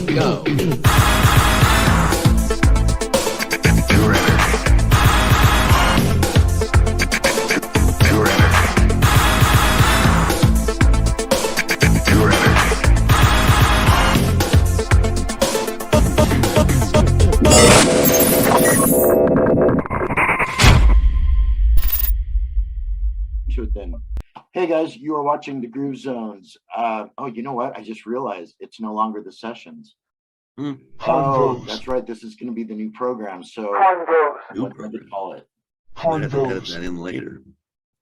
go. Hey guys, you are watching the Groove Zones. Oh, you know what? I just realized it's no longer the sessions. Oh, that's right. This is going to be the new program. So, what did they call it? Might have to edit that in later.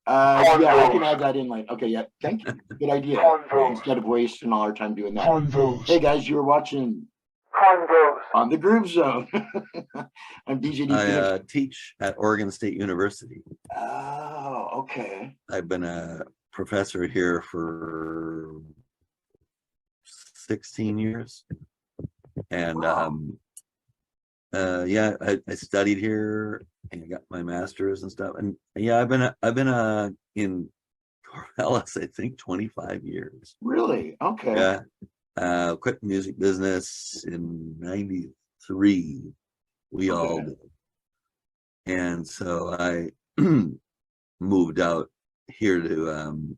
Yeah, I can add that in later. Okay, yeah. Thank you. Good idea. Instead of wasting all our time doing that. Hey guys, you are watching on the Groove Zone. I'm DJ DP. I teach at Oregon State University. Oh, okay. I've been a professor here for 16 years. And yeah, I studied here and I got my master's and stuff. And yeah, I've been in Corvallis, I think 25 years. Really? Okay. Yeah. Quit the music business in 93. We all did. And so I moved out here to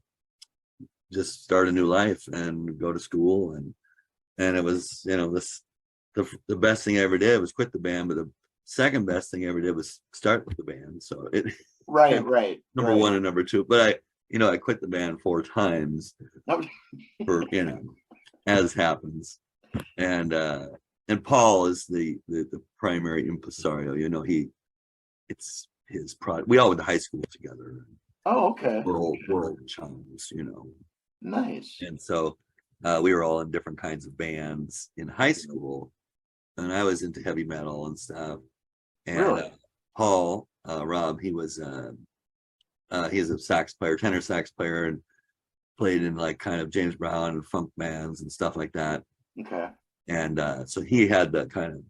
just start a new life and go to school, and it was, you know, the best thing I ever did was quit the band, but the second best thing I ever did was start with the band. So it right number one and number two, but I quit the band 4 times for, you know, as happens. And Paul is the primary impresario. You know, it's his product. We all went to high school together. Oh, okay. We're old chums, you know. Nice. And so we were all in different kinds of bands in high school, and I was into heavy metal and stuff. And really? Paul, Rob, he's a sax player, tenor sax player, and played in like kind of James Brown and funk bands and stuff like that. Okay. And so he had that kind of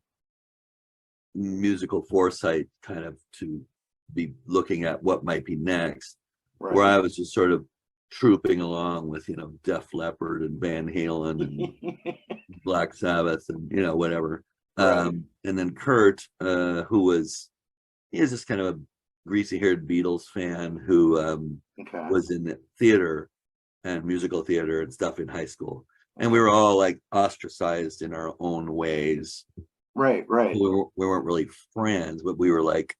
musical foresight kind of to be looking at what might be next, where I was just sort of trooping along with, you know, Def Leppard and Van Halen and Black Sabbath and, you know, whatever. And then Kurt, he is just kind of a greasy-haired Beatles fan who was in the theater and musical theater and stuff in high school. And we were all like ostracized in our own ways. Right. We weren't really friends, but we were like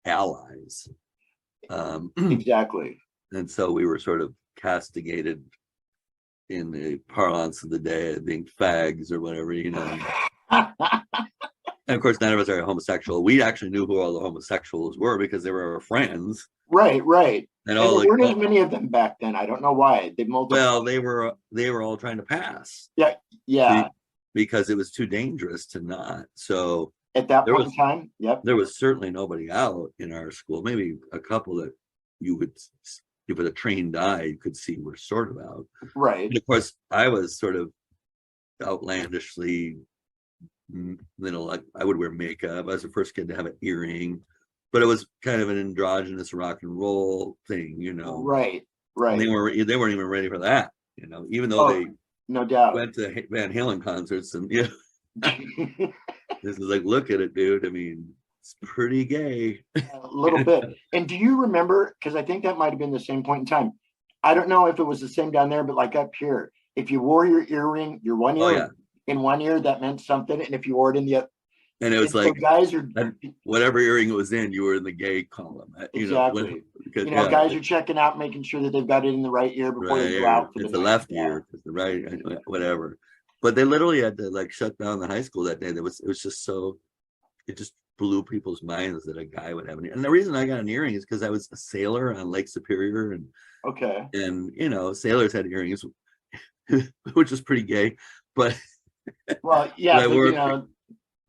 allies. Exactly. And so we were sort of castigated in the parlance of the day of being fags or whatever, you know. And of course, none of us are homosexual. We actually knew who all the homosexuals were because they were our friends. Right. And there weren't as many of them back then. I don't know why. They were all trying to pass. Yeah. Because it was too dangerous to not. So at that point in time, there was certainly nobody out in our school. Maybe a couple that you would, with a trained eye, you could see were sort of out. Right. And of course, I was sort of outlandishly, you know, like I would wear makeup. I was the first kid to have an earring, but it was kind of an androgynous rock and roll thing, you know. Right. And they weren't even ready for that, you know, even though they no doubt went to Van Halen concerts and yeah. This is like, look at it, dude. I mean, it's pretty gay. A little bit. And do you remember, because I think that might have been the same point in time. I don't know if it was the same down there, but like up here, if you wore your earring, your one ear in one ear, that meant something. And if you wore it in the other, and it was like, guys are whatever earring it was in, you were in the gay column. Exactly. Because, guys are checking out, making sure that they've got it in the right ear before they go out. It's the left ear, it's the right, whatever. But they literally had to like shut down the high school that day. It was just so, it just blew people's minds that a guy would have an ear. And the reason I got an earring is because I was a sailor on Lake Superior, and you know, sailors had earrings, which is pretty gay. But well, yeah, but, you know,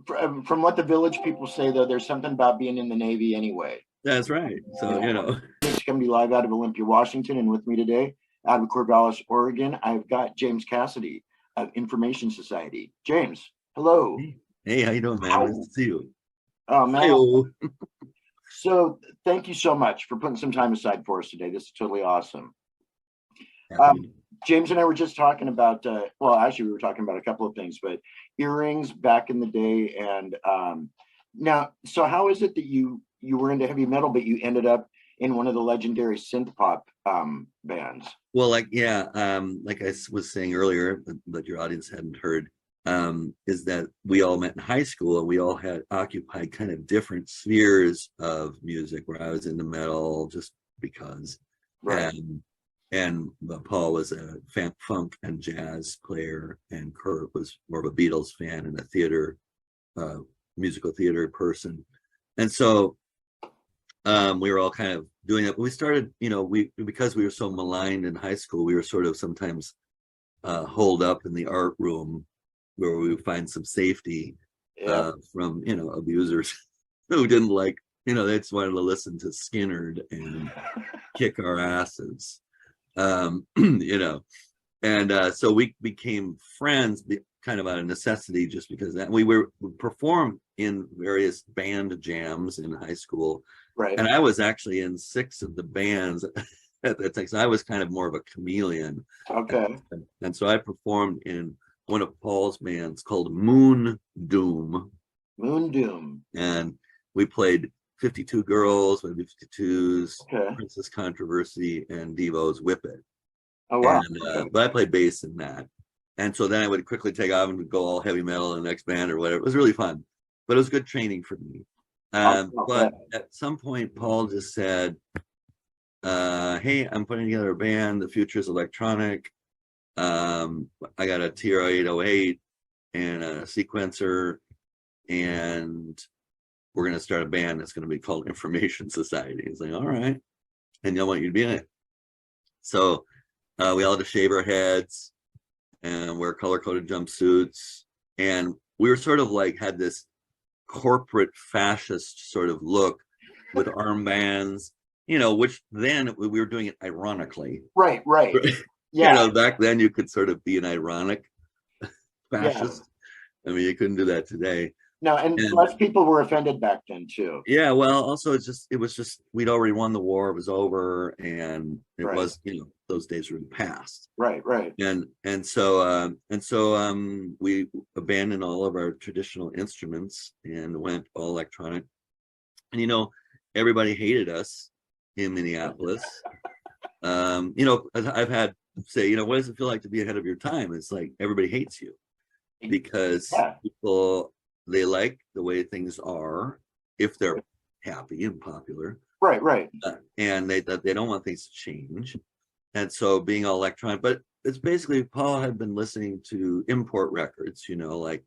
from what the village people say, though, there's something about being in the Navy anyway. That's right. So, you know. It's coming to be live out of Olympia, Washington, and with me today, out of Corvallis, Oregon, I've got James Cassidy of Information Society. James, hello. Hey, how you doing, man? Nice to see you. Oh, man. So thank you so much for putting some time aside for us today. This is totally awesome. James and I were just talking about, well, actually, we were talking about a couple of things, but earrings back in the day. And now, so how is it that you were into heavy metal, but you ended up in one of the legendary synth pop bands? Well, like, yeah, like I was saying earlier, but your audience hadn't heard, is that we all met in high school and we all had occupied kind of different spheres of music, where I was into metal just because. Right. And Paul was a funk and jazz player, and Kurt was more of a Beatles fan and a theater, musical theater person. And so we were all kind of doing that. But we started, because we were so maligned in high school, we were sort of sometimes holed up in the art room where we would find some safety from, abusers who didn't like, they just wanted to listen to Skinnerd and kick our asses. And so we became friends kind of out of necessity, just because that we performed in various band jams in high school. Right. And I was actually in 6 of the bands at that time. So I was kind of more of a chameleon. Okay. And so I performed in one of Paul's bands called Moon Doom. Moon Doom. And we played 52 Girls, maybe 52s, okay. Princess Controversy, and Devo's Whip It. Oh, wow. And, but I played bass in that. And so then I would quickly take off and go all heavy metal in the next band or whatever. It was really fun, but it was good training for me. But at some point, Paul just said, hey, I'm putting together a band. The future is electronic. I got a TR-808 and a sequencer, and we're going to start a band that's going to be called Information Society. He's like, all right. And I want you to be in it. So we all had to shave our heads and wear color-coded jumpsuits. And we were sort of like, had this corporate fascist sort of look with armbands, which then we were doing it ironically. Right. Yeah. Back then you could sort of be an ironic fascist. Yeah. I mean, you couldn't do that today. No, and less people were offended back then too. Yeah, well, also it was just we'd already won the war, it was over, and it was, those days were past. Right. And so we abandoned all of our traditional instruments and went all electronic. And everybody hated us in Minneapolis. I've had say, what does it feel like to be ahead of your time? It's like everybody hates you because people, they like the way things are if they're happy and popular. Right. And they don't want things to change. And so being all electronic, but it's basically Paul had been listening to import records, like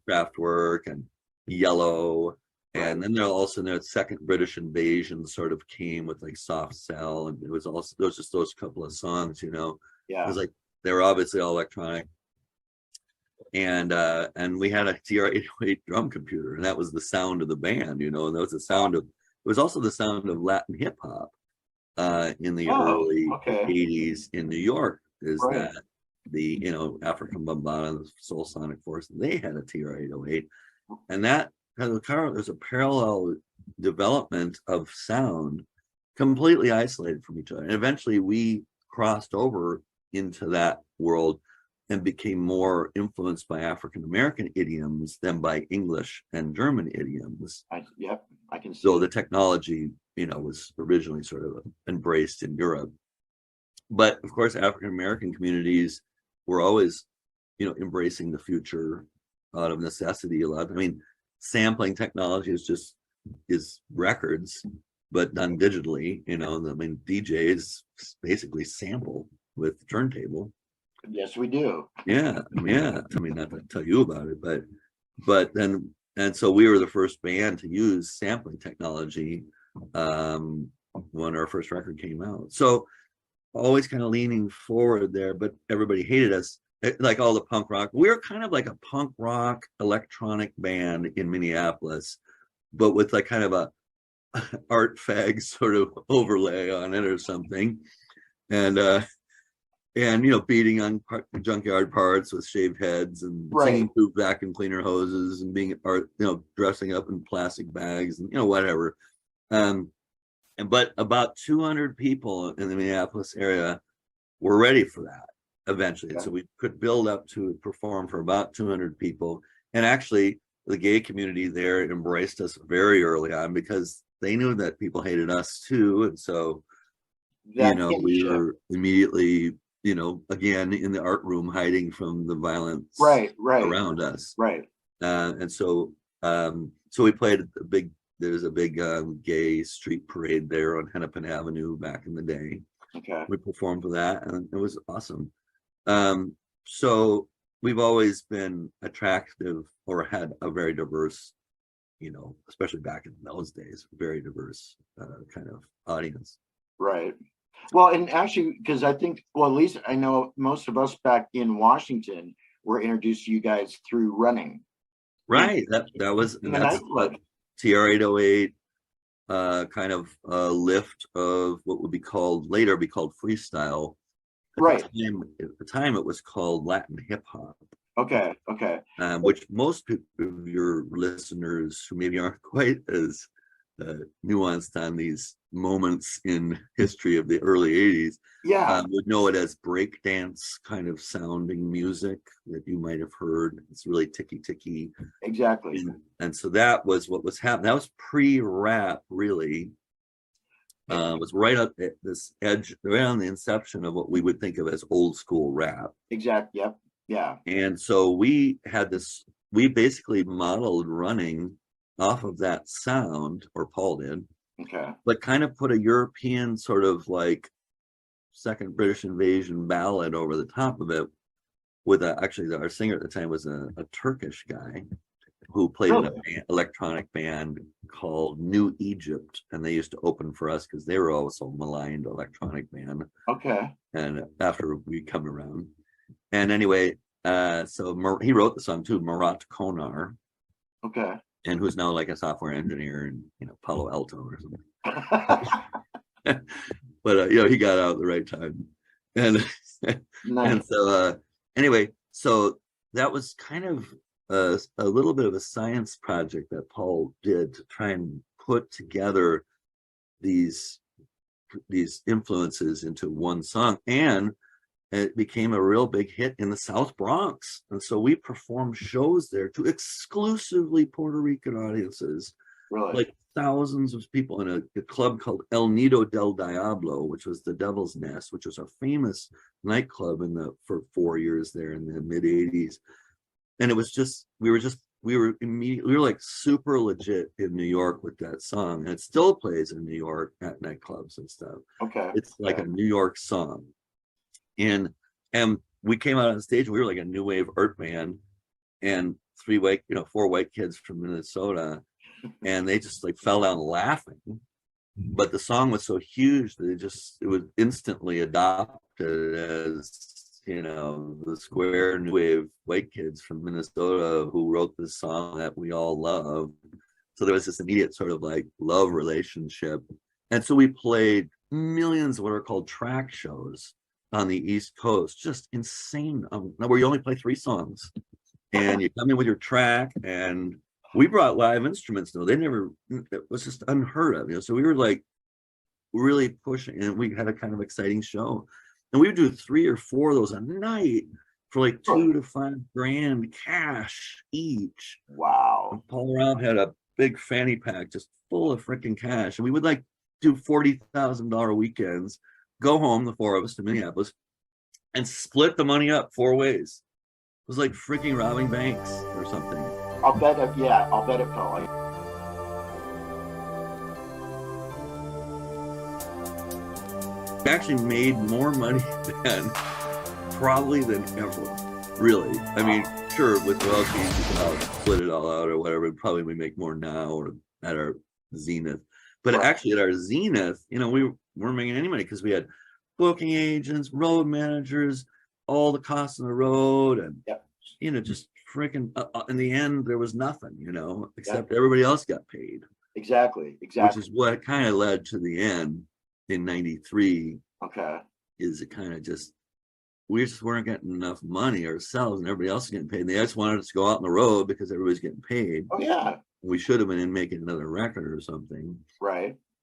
Kraftwerk and Yellow. And then there also in the second British invasion sort of came with like Soft Cell. And it was also, there was just those couple of songs, Yeah. It was like, they were obviously all electronic. And we had a TR-808 drum computer, and that was the sound of the band, and that was the sound of, it was also the sound of Latin hip hop in the early 80s in New York, is that the, African Bambaataa, the Soul Sonic Force, they had a TR-808, and that there's a parallel development of sound completely isolated from each other. And eventually we crossed over into that world and became more influenced by African American idioms than by English and German idioms. I can see. So the technology, was originally sort of embraced in Europe. But of course, African American communities were always, embracing the future out of necessity a lot. I mean, sampling technology is records, but done digitally, I mean, DJs basically sample with turntable. Yes, we do. Yeah. I mean, not to tell you about it, but then, and so we were the first band to use sampling technology when our first record came out. So always kind of leaning forward there, but everybody hated us, like all the punk rock. We were kind of like a punk rock electronic band in Minneapolis, but with like kind of a art fag sort of overlay on it or something. And beating on junkyard parts with shaved heads and singing to vacuum cleaner hoses and being art, dressing up in plastic bags and whatever. But about 200 people in the Minneapolis area were ready for that. eventually. And so we could build up to perform for about 200 people. And actually, the gay community there embraced us very early on because they knew that people hated us too. And so, you know, we were immediately, you know, again, in the art room hiding from the violence around us. And so, so we played a big, there's a big gay street parade there on Hennepin Avenue back in the day. We performed for that and it was awesome. So we've always been attractive or had a very diverse, you know, especially back in those days, very diverse kind of audience. Well, and actually, because I think, well, at least I know most of us back in Washington were introduced to you guys through running. That was, and that's TR-808, kind of a lift of what would be called, later be called Freestyle. At the time it was called Latin hip hop. Which most people, of your listeners who maybe aren't quite as nuanced on these moments in history of the early 80s would know it as breakdance kind of sounding music that you might have heard. It's really ticky and so that was what was happening. That was pre-rap, really. It was right up at this edge, right on the inception of what we would think of as old school rap. And so we had this, we basically modeled running off of that sound, or Paul did, but kind of put a European sort of like second British invasion ballad over the top of it with actually our singer at the time was a Turkish guy who played in an electronic band called New Egypt, and they used to open for us because they were also maligned electronic band. And after we come around, and anyway, so he wrote the song too, Murat Konar. And who's now like a software engineer in, you know, Palo Alto or something. But you know, he got out at the right time, and and so anyway, so that was kind of a little bit of a science project that Paul did to try and put together these influences into one song, and it became a real big hit in the South Bronx. And so we performed shows there to exclusively Puerto Rican audiences, like thousands of people in a club called El Nido del Diablo, which was the Devil's Nest, which was a famous nightclub for 4 years there in the mid 80s. And it was just, we were like super legit in New York with that song, and it still plays in New York at nightclubs and stuff. It's like a New York song. And we came out on stage, we were like a new wave art band, and 4 white kids from Minnesota, and they just like fell down laughing. But the song was so huge that it was instantly adopted as, you know, the square new wave white kids from Minnesota who wrote this song that we all love. So there was this immediate sort of like love relationship. And so we played millions of what are called track shows on the East Coast, just insane, where you only play 3 songs and you come in with your track. And we brought live instruments though. It was just unheard of, you know. So we were like really pushing, and we had a kind of exciting show. And we would do 3 or 4 of those a night for like $2 to $5 grand cash each. And Paul Ralph had a big fanny pack just full of freaking cash. And we would like do $40,000 weekends, go home, the 4 of us, to Minneapolis, and split the money up 4 ways. It was like freaking robbing banks or something. I'll bet it felt like. We actually made more money then, probably, than ever, really. I mean, sure, with royalties, you can split it all out or whatever. Probably we make more now or at our zenith. But actually at our zenith, you know, we weren't making any money because we had booking agents, road managers, all the costs on the road, and you know, just freaking in the end there was nothing, you know, except everybody else got paid. Exactly. Which is what kind of led to the end in '93. Is it kind of just, we just weren't getting enough money ourselves, and everybody else was getting paid. And they just wanted us to go out on the road because everybody's getting paid. We should have been in making another record or something.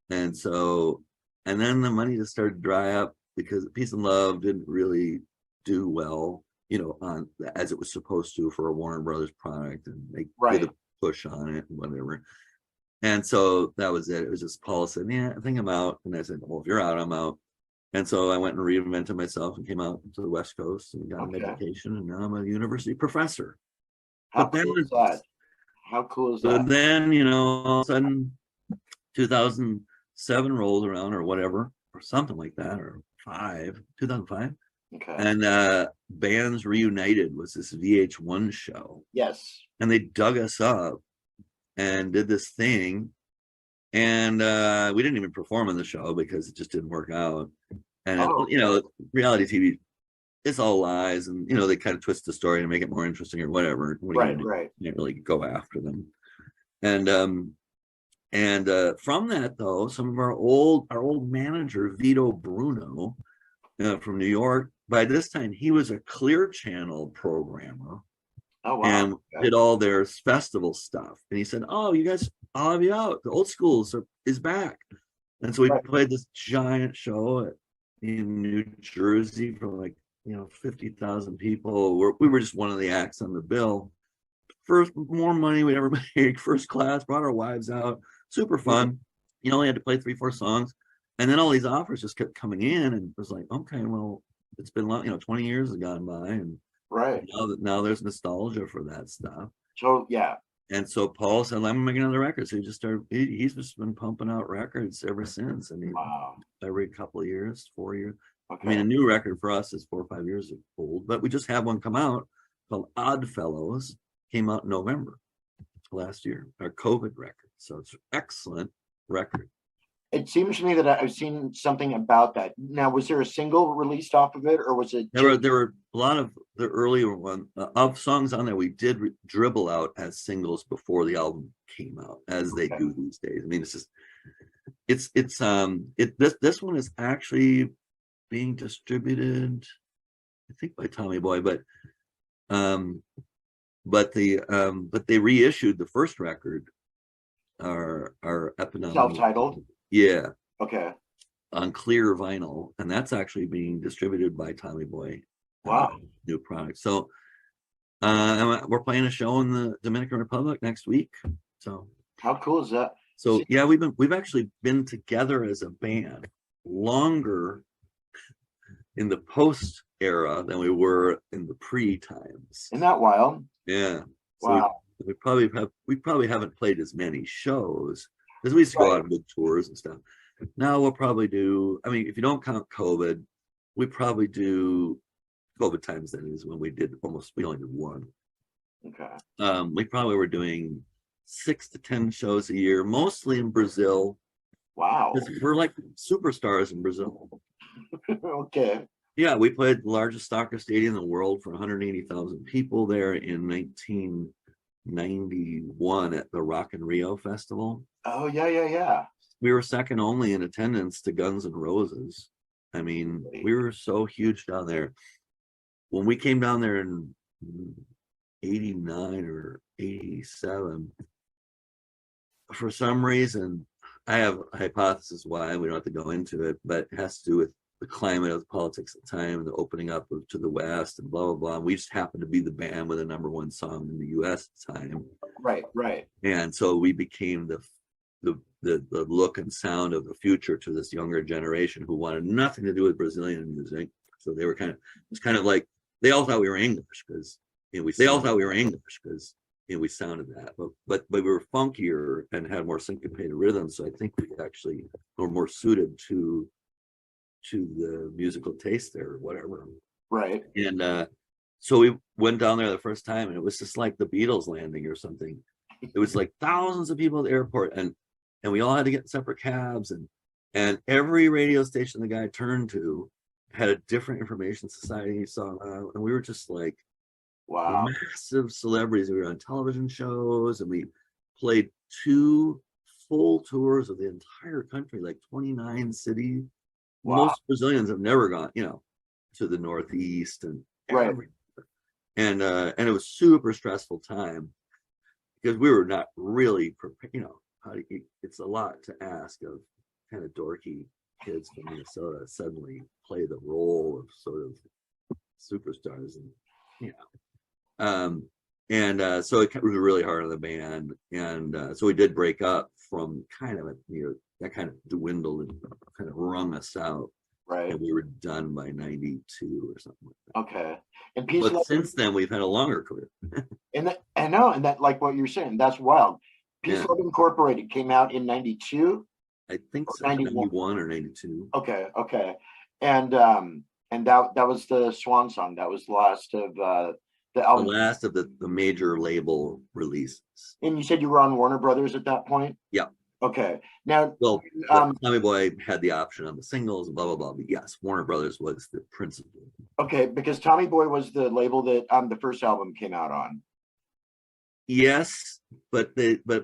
And so, and then the money just started to dry up because Peace and Love didn't really do well, you know, on as it was supposed to for a Warner Brothers product, and they Right. did a push on it and whatever. And so that was it. It was just Paul said, yeah, I think I'm out. And I said, well, if you're out, I'm out. And so I went and reinvented myself and came out to the West Coast and got an education, and now I'm a university professor. How But then, cool is that? How cool is but that? then, you know, all of a sudden 2007 rolled around or whatever, or something like that, or 2005. Okay. And Bands Reunited was this VH1 show. Yes. And they dug us up and did this thing. And we didn't even perform on the show because it just didn't work out. And you know, reality TV, it's all lies, and you know, they kind of twist the story to make it more interesting or whatever. Right. You can't really go after them. And from that though, some of our old manager Vito Bruno from New York, by this time he was a Clear Channel programmer. Oh, wow. And did all their festival stuff. And he said, oh, you guys, I'll have you out. The Old Schools is back. And so we played this giant show in New Jersey for like, you know, 50,000 people. We were just one of the acts on the bill. First, more money we ever made, first class, brought our wives out, super fun. You only had to play 3-4 songs. And then all these offers just kept coming in, and it was like, okay, well, it's been long, you know, 20 years have gone by, and now there's nostalgia for that stuff. So yeah. And so Paul said, I'm gonna make another record. So he just started, he's just been pumping out records ever since. I mean, every couple of years, 4 years. I mean, a new record for us is 4 or 5 years old, but we just had one come out called Odd Fellows, came out in November last year, our COVID record. So it's an excellent record. It seems to me that I've seen something about that. Now, was there a single released off of it, or was it? There were a lot of the earlier one of songs on there we did dribble out as singles before the album came out, as they do these days. I mean, this one is actually being distributed, I think, by Tommy Boy, but they reissued the first record, our Epidemic, self-titled. Yeah. Okay. On clear vinyl, and that's actually being distributed by Tommy Boy. Wow. New product. So we're playing a show in the Dominican Republic next week. So how cool is that? So yeah, we've actually been together as a band longer in the post era than we were in the pre times. Isn't that wild? Yeah. So wow. We probably haven't played as many shows, because we used to go out on big tours and stuff. Now we'll probably do, I mean, if you don't count COVID, we probably do COVID times, that is, when we only did one. Okay. We probably were doing 6 to 10 shows a year, mostly in Brazil. Wow. We're like superstars in Brazil. Okay. Yeah, we played the largest soccer stadium in the world for 180,000 people there in 1991 at the Rock in Rio Festival. Oh, yeah. We were second only in attendance to Guns N' Roses. I mean, we were so huge down there. When we came down there in 89 or 87, for some reason, I have a hypothesis why, we don't have to go into it, but it has to do with the climate of politics at the time, the opening up to the West, and blah, blah, blah. We just happened to be the band with the #1 song in the US at the time. Right. And so we became the look and sound of the future to this younger generation who wanted nothing to do with Brazilian music. So they were it's kind of like, they all thought we were English because, we sounded that, but we were funkier and had more syncopated rhythms. So I think we actually were more suited to the musical taste there, or whatever. Right. And so we went down there the first time, and it was just like the Beatles landing or something. It was like thousands of people at the airport, and we all had to get separate cabs, and every radio station the guy turned to had a different information society song, and we were just like, wow, massive celebrities. We were on television shows, and we played 2 full tours of the entire country, like 29 cities. Wow. Most Brazilians have never gone, to the Northeast and everywhere. And it was super stressful time because we were not really prepared. It's a lot to ask of kind of dorky kids from Minnesota suddenly play the role of sort of superstars, and so it was really hard on the band, and so we did break up from kind of that kind of dwindled and kind of wrung us out. Right. And we were done by 92 or something like that. Okay. And but since then we've had a longer career. And I know, and that, like what you're saying, that's wild. Peace Love Incorporated came out in 92. I think so, 91 or 92. Okay. And that was the swan song. That was the last of the album. The last of the major label releases. And you said you were on Warner Brothers at that point? Yeah. Okay. Now, well, Tommy Boy had the option on the singles, blah blah blah. But yes, Warner Brothers was the principal. Okay, because Tommy Boy was the label that the first album came out on. Yes, but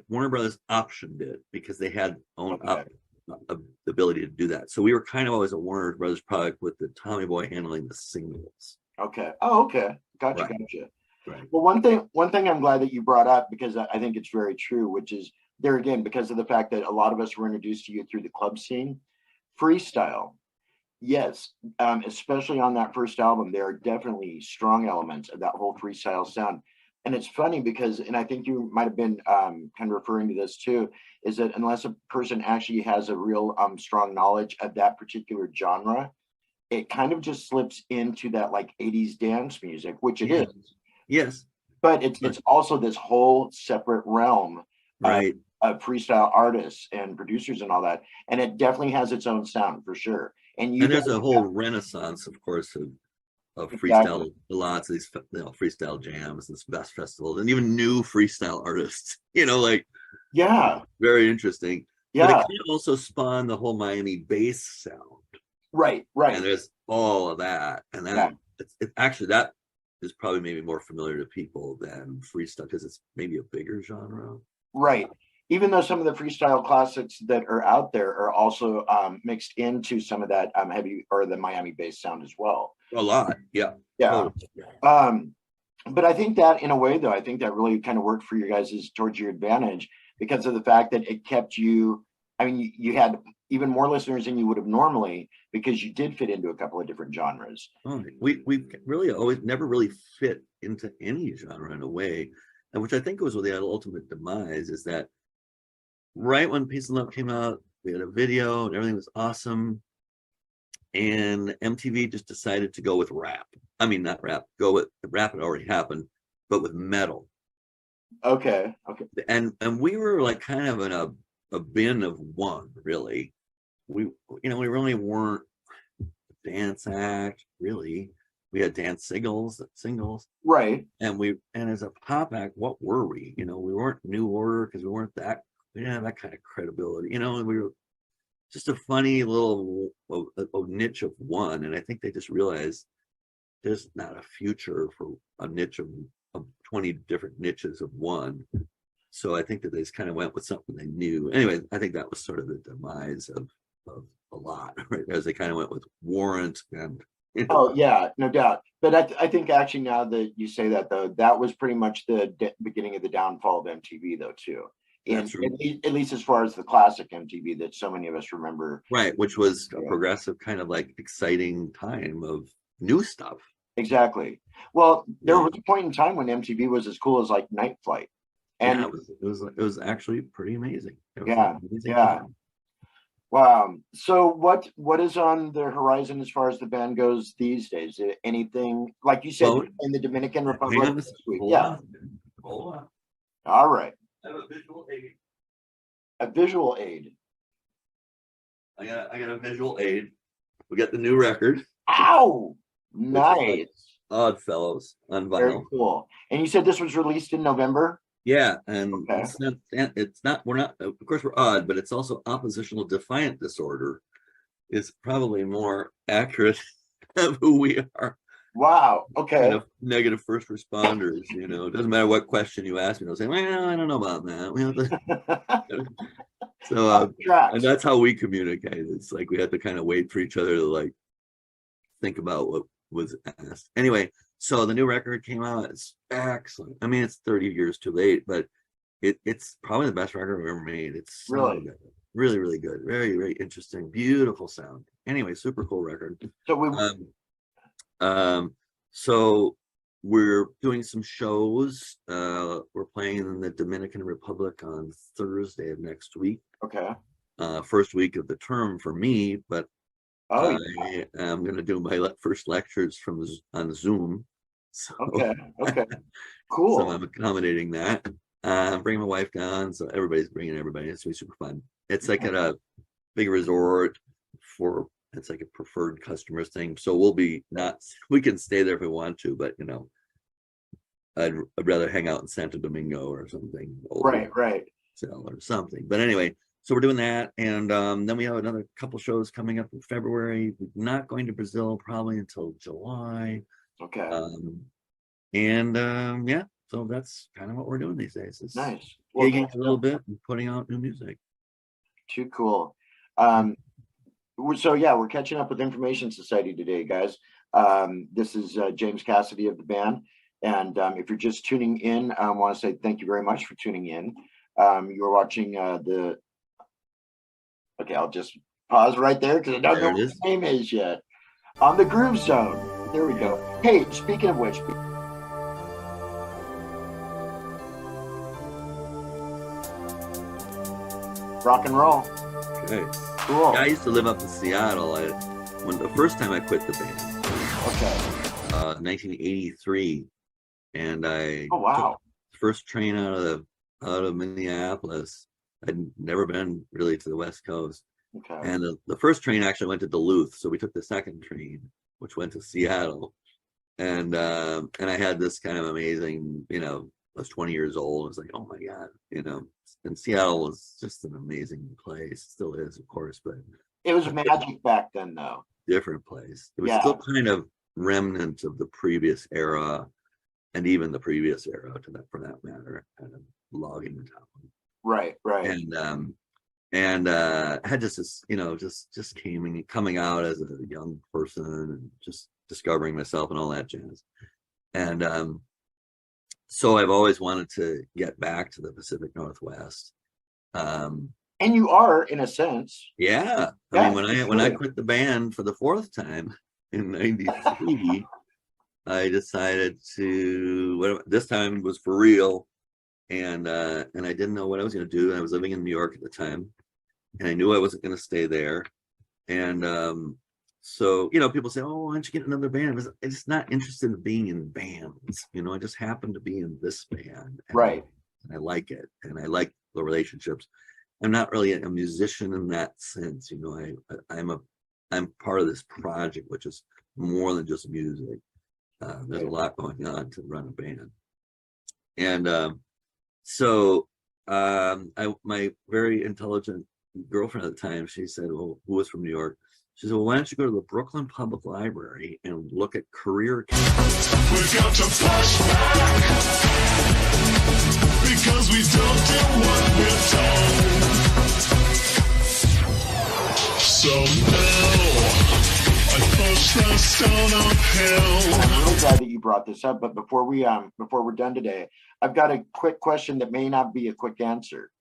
Warner Brothers optioned it because they had the ability to do that. So we were kind of always a Warner Brothers product with the Tommy Boy handling the singles. Okay. Oh, okay. Gotcha. Right. Well, one thing I'm glad that you brought up, because I think it's very true, which is there again, because of the fact that a lot of us were introduced to you through the club scene. Freestyle, yes, especially on that first album, there are definitely strong elements of that whole freestyle sound. And it's funny because, and I think you might have been kind of referring to this too, is that unless a person actually has a real strong knowledge of that particular genre, it kind of just slips into that like 80s dance music, which it is. Yes. But it's also this whole separate realm of freestyle artists and producers and all that. And it definitely has its own sound for sure. And there's a whole renaissance, of course, of freestyle, lots of these freestyle jams and best festivals, and even new freestyle artists, very interesting. But it kind of also spawned the whole Miami bass sound. Right. And there's all of that, and that actually that is probably maybe more familiar to people than freestyle because it's maybe a bigger genre. Right. Even though some of the freestyle classics that are out there are also mixed into some of that heavy or the Miami bass sound as well. A lot, yeah. Totally. But I think that in a way, though, I think that really kind of worked for you guys towards your advantage because of the fact that it kept you. I mean, you had even more listeners than you would have normally because you did fit into a couple of different genres. Oh, we really always never really fit into any genre in a way, and which I think was the ultimate demise is that right when Peace and Love came out, we had a video and everything was awesome, and MTV just decided to go with rap. I mean, not rap. Go with rap had already happened, but with metal. Okay. And we were like kind of in a bin of one, really. We really weren't a dance act, really. We had dance singles, right? And as a pop act, what were we? We weren't New Order because we didn't have that kind of credibility, and we were just a funny little niche of one. And I think they just realized there's not a future for a niche of 20 different niches of one. So I think that they just kind of went with something they knew. Anyway, I think that was sort of the demise of a lot, right? As they kind of went with Warrant and. Oh yeah, no doubt. But I think actually now that you say that though, that was pretty much the beginning of the downfall of MTV though too. At least as far as the classic MTV that so many of us remember. Right, which was a progressive kind of like exciting time of new stuff. Exactly. Well, there was a point in time when MTV was as cool as like Night Flight. And it was actually pretty amazing. Time. Wow. So what is on the horizon as far as the band goes these days? Anything like you said in the Dominican Republic this week? Hold on. All right. I have a visual aid. A visual aid. I got a visual aid. We got the new record. Ow! Nice. Odd Fellows on vinyl. Very cool. And you said this was released in November? Yeah, and it's not, we're not, of course we're odd, but it's also oppositional defiant disorder is probably more accurate of who we are. Wow. Okay. Kind of negative first responders, it doesn't matter what question you ask me, they'll say, well, I don't know about that. So, and that's how we communicate. It's like we have to kind of wait for each other to like think about what was asked. Anyway, so the new record came out. It's excellent. I mean, it's 30 years too late, but it's probably the best record I've ever made. It's really good. Really, really good. Very, very interesting. Beautiful sound. Anyway, super cool record. So So we're doing some shows. We're playing in the Dominican Republic on Thursday of next week. Okay. First week of the term for me, but Oh, I am going to do my first lectures on Zoom. So, okay. Okay. Cool. So I'm accommodating that. Bringing my wife down, so everybody's bringing everybody. It's super fun. It's like at a big resort it's like a preferred customers thing. So we can stay there if we want to, but I'd rather hang out in Santo Domingo or something. Right. So or something. But anyway, so we're doing that, and then we have another couple shows coming up in February. We're not going to Brazil probably until July. Okay. Yeah, so that's kind of what we're doing these days. It's nice. Gigging a little bit and putting out new music. Too cool. So yeah, we're catching up with Information Society today, guys. This is James Cassidy of the band, and if you're just tuning in, I want to say thank you very much for tuning in. You're watching okay, I'll just pause right there because I don't know what his name is yet. On the Groove Zone. There we go. Hey, speaking of which, rock and roll. Okay. Cool. I used to live up in Seattle. When the first time I quit the band. Okay. 1983, and I took the first train out of Minneapolis. I'd never been really to the West Coast. Okay. And the first train actually went to Duluth, so we took the second train, which went to Seattle. And I had this kind of amazing, I was 20 years old. I was like, oh my God, and Seattle was just an amazing place. Still is, of course, but it was magic back then, though. Different place. It was still kind of remnant of the previous era, and even the previous era for that matter, kind of logging town. Right. And had just this, just coming out as a young person and just discovering myself and all that jazz. And so I've always wanted to get back to the Pacific Northwest. And you are, in a sense. Yeah. I mean, when I quit the band for the fourth time in '93, I decided to. This time was for real, and I didn't know what I was going to do. I was living in New York at the time, and I knew I wasn't going to stay there. And so people say, "Oh, why don't you get another band?" I'm just not interested in being in bands. I just happen to be in this band, right? And I like it, and I like the relationships. I'm not really a musician in that sense, I'm part of this project, which is more than just music. There's a lot going on to run a band. And so my very intelligent girlfriend at the time, she said, well, who was from New York? She said, well, why don't you go to the Brooklyn Public Library and look at career candidates? We got to flashback because we don't do what we're told. So now I push the stone uphill. I'm really glad that you brought this up, but before we're done today, I've got a quick question that may not be a quick answer.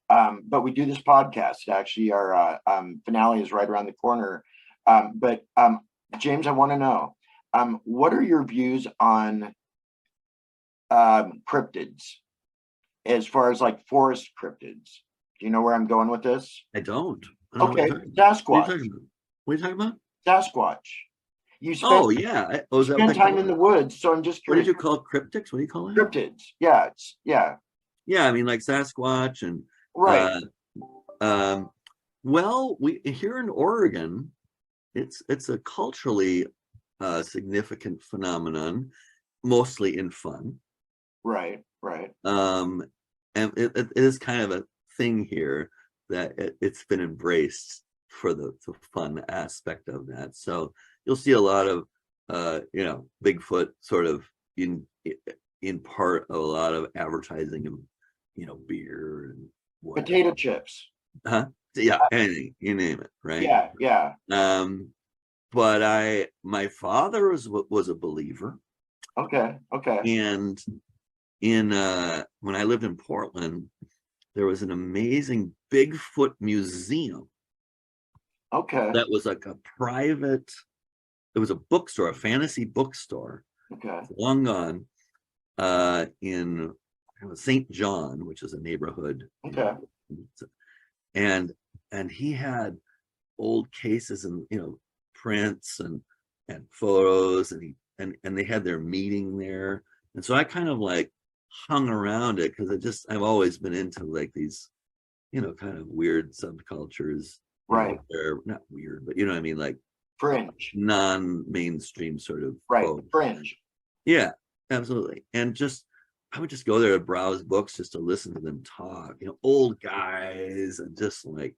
But we do this podcast. Actually, our finale is right around the corner. But James, I want to know, what are your views on cryptids, as far as like forest cryptids? Do you know where I'm going with this? I don't. Okay, Sasquatch. What are you talking about? Sasquatch. You spend time in the woods, so I'm just curious. What did you call cryptics? What do you call it? Cryptids. Yeah, yeah. I mean, like Sasquatch and right. Well, we here in Oregon, it's a culturally significant phenomenon, mostly in fun. Right. And it is kind of a thing here that it's been embraced for the fun aspect of that. So you'll see a lot of Bigfoot sort of in part of a lot of advertising of beer and whatever. Potato chips. Yeah, anything, you name it, right? Yeah. But my father was a believer. Okay. And when I lived in Portland, there was an amazing Bigfoot museum. Okay. That was like it was a bookstore, a fantasy bookstore. Okay. Long gone. In St. John, which is a neighborhood. Okay. And he had old cases and prints and photos, and they had their meeting there. And so I kind of like hung around it because I've always been into like these, kind of weird subcultures. Right. They're not weird, but you know what I mean, like fringe, non-mainstream sort of fringe. Yeah, absolutely. And I would just go there to browse books just to listen to them talk, old guys, and just like,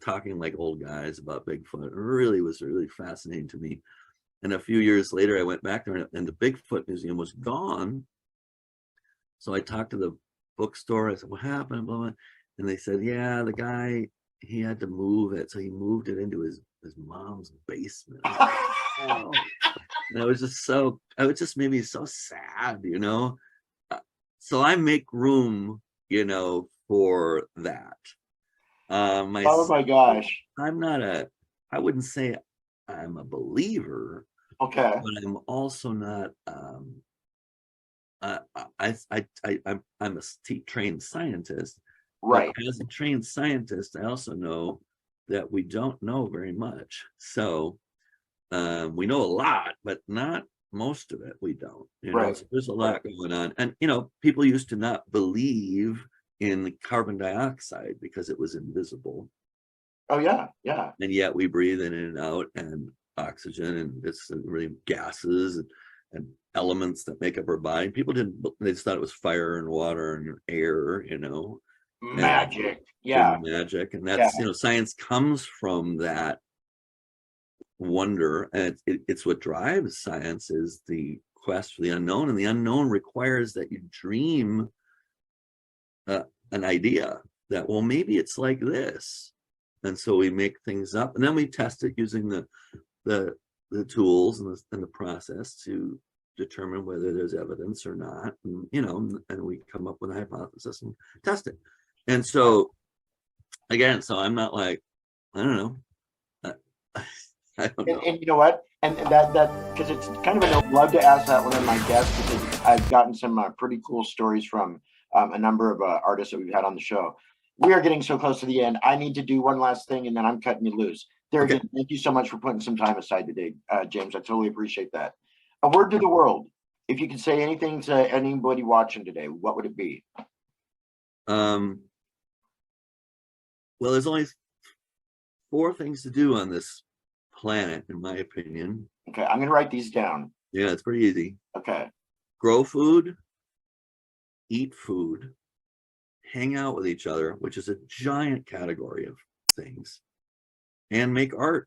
talking like old guys about Bigfoot. It really was really fascinating to me. And a few years later, I went back there and the Bigfoot Museum was gone. So I talked to the bookstore. I said, what happened? Blah, blah. And they said, yeah, the guy, he had to move it. So he moved it into his mom's basement. Oh. And it just made me so sad, So I make room, for that. Oh my gosh. I wouldn't say I'm a believer. Okay. But I'm also not, I'm a trained scientist. Right. But as a trained scientist, I also know that we don't know very much. So we know a lot, but not most of it. We don't. So there's a lot going on. And people used to not believe in carbon dioxide because it was invisible. Oh yeah. And yet we breathe in and out, and oxygen, and it's really gases and elements that make up our body. People they just thought it was fire and water and air, magic. Magic. And that's science comes from that wonder, and it's what drives science, is the quest for the unknown. And the unknown requires that you dream an idea that, well, maybe it's like this. And so we make things up, and then we test it using the tools and the process to determine whether there's evidence or not. And and we come up with a hypothesis and test it. And so again, so I'm not like, I don't know. I don't know. And you know what? And that because it's kind of I'd love to ask that one of my guests, because I've gotten some pretty cool stories from a number of artists that we've had on the show. We are getting so close to the end. I need to do one last thing, and then I'm cutting you loose. Again, thank you so much for putting some time aside today, James. I totally appreciate that. A word to the world. If you could say anything to anybody watching today, what would it be? Well, there's only 4 things to do on this planet, in my opinion. Okay, I'm going to write these down. Yeah, it's pretty easy. Okay. Grow food, eat food, hang out with each other, which is a giant category of things, and make art.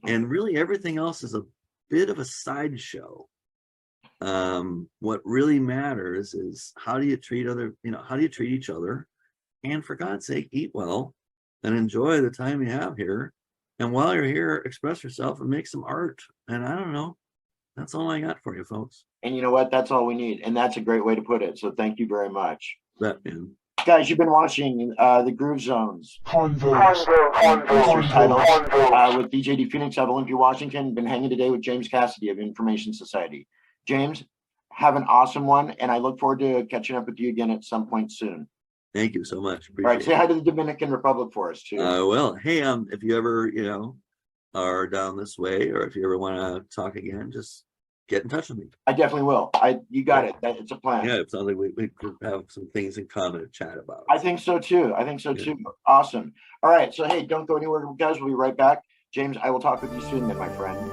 And really everything else is a bit of a sideshow. What really matters is how do you treat each other, and for God's sake, eat well and enjoy the time you have here. And while you're here, express yourself and make some art. And I don't know, that's all I got for you, folks. And you know what? That's all we need. And that's a great way to put it. So thank you very much. Man. Guys, you've been watching the Groove Zones. KONVOS title with DJ D Phoenix out of Olympia, Washington. Been hanging today with James Cassidy of Information Society. James, have an awesome one, and I look forward to catching up with you again at some point soon. Thank you so much. All right, say hi to the Dominican Republic for us too. I will. Hey, if you ever, are down this way, or if you ever want to talk again, just get in touch with me. I definitely will. You got it. It's a plan. Yeah, it sounds like we could have some things in common to chat about. I think so too. Awesome. All right. So hey, don't go anywhere, guys. We'll be right back. James, I will talk with you soon then, my friend.